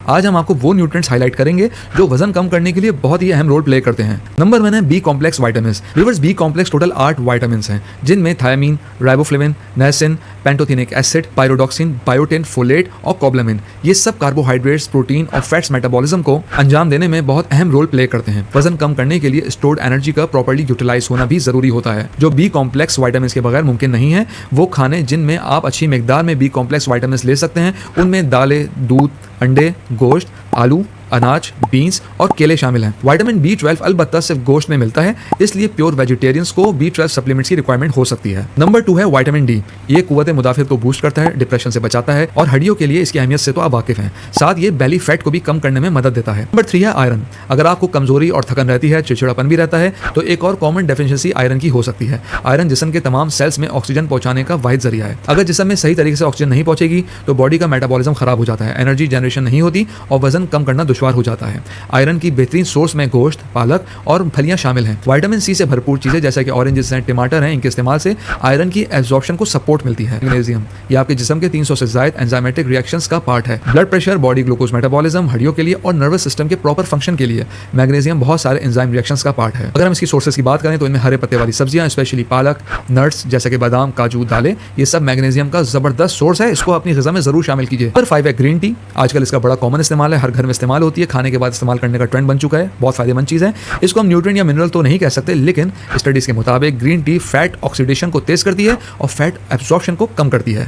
आज हम आपको वो न्यूट्रिएंट्स हाईलाइट करेंगे जो वजन कम करने के लिए बहुत ही अहम रोल प्ले करते हैं। नंबर 1 है B complex vitamin. Reverse B complex total 8 vitamin हैं जिनमें thiamine, riboflavin, niacin, pantothenic acid, pyridoxine, biotin, folate और कोबलामिन ये सब कार्बोहाइड्रेट्स, प्रोटीन और फैट्स मेटाबॉलिज्म को अंजाम देने में बहुत अहम रोल प्ले करते हैं। वजन कम करने के लिए स्टोर्ड एनर्जी का प्रॉपर्ली यूटिलाइज होना भी जरूरी होता है, जो बी कॉम्प्लेक्स विटामिन के बगैर मुमकिन नहीं है। वो खाने जिनमें आप अच्छी मिकदार में बी कॉम्प्लेक्स विटामिन ले सकते हैं उनमें दालें, दूध, अंडे, गोश्त, आलू, अनाज, बीन्स और केले शामिल हैं। विटामिन B12 अलबत्ता सिर्फ गोश्त में मिलता है, इसलिए प्योर वेजिटेरियंस को B12 सप्लीमेंट्स की रिक्वायरमेंट हो सकती है। नंबर 2 है विटामिन डी। ये कुव्वत मुदाफियत को बूस्ट करता है, डिप्रेशन से बचाता है और हड्डियों के लिए इसकी अहमियत से तो आप वाकिफ हैं। साथ ये बेली फैट को भी कम करने में मदद देता है। नंबर 3 है आयरन। अगर आपको कमजोरी और थकन रहती है, चिड़चिड़ापन भी रहता है, तो एक और कॉमन डेफिशिएंसी आयरन की हो सकती है। आयरन जिस्म के तमाम सेल्स में ऑक्सीजन पहुंचाने का वाहिद जरिया है। अगर जिस्म में सही तरीके से ऑक्सीजन नहीं पहुंचेगी तो बॉडी का मेटाबॉलिज्म खराब हो जाता है, एनर्जी जनरेशन नहीं होती और वजन कम करना दुश्वार हो जाता है। आयरन की बेहतरीन सोर्स में गोश्त, पालक और फलियां शामिल हैं। विटामिन सी से भरपूर चीजें जैसे कि ऑरेंजेस हैं, टमाटर हैं, इनके इस्तेमाल से आयरन की एब्जॉर्प्शन को सपोर्ट मिलती है। मैग्नीशियम ये आपके जिस्म के 300 से ज्यादा एंजाइमेटिक रिएक्शंस का पार्ट है। Blood pressure, body glucose metabolism, हड्डियों के लिए और नर्वस सिस्टम के प्रॉपर फंक्शन के लिए मैग्नीशियम बहुत सारे एंजाइम रिएक्शंस का पार्ट है। अगर हम इसकी सोर्सेज की बात करें तो इनमें हरे पत्ते वाली सब्जियां, स्पेशली पालक, नट्स जैसे कि बादाम, काजू, दालें, ये सब मैग्नीशियम का जबरदस्त सोर्स है। इसको अपनी ग़िज़ा में जरूर शामिल कीजिए। नंबर 5 है ग्रीन टी। आजकल इसका बड़ा कॉमन इस्तेमाल है, हर घर में इस्तेमाल होती है, खाने के बाद इस्तेमाल करने का ट्रेंड बन चुका है। बहुत फायदेमंद चीज है। इसको हम न्यूट्रिएंट या मिनरल तो नहीं कह सकते, लेकिन स्टडीज के मुताबिक ग्रीन टी फैट ऑक्सीडेशन को तेज करती है और फैट एब्जॉर्प्शन को कम करती है।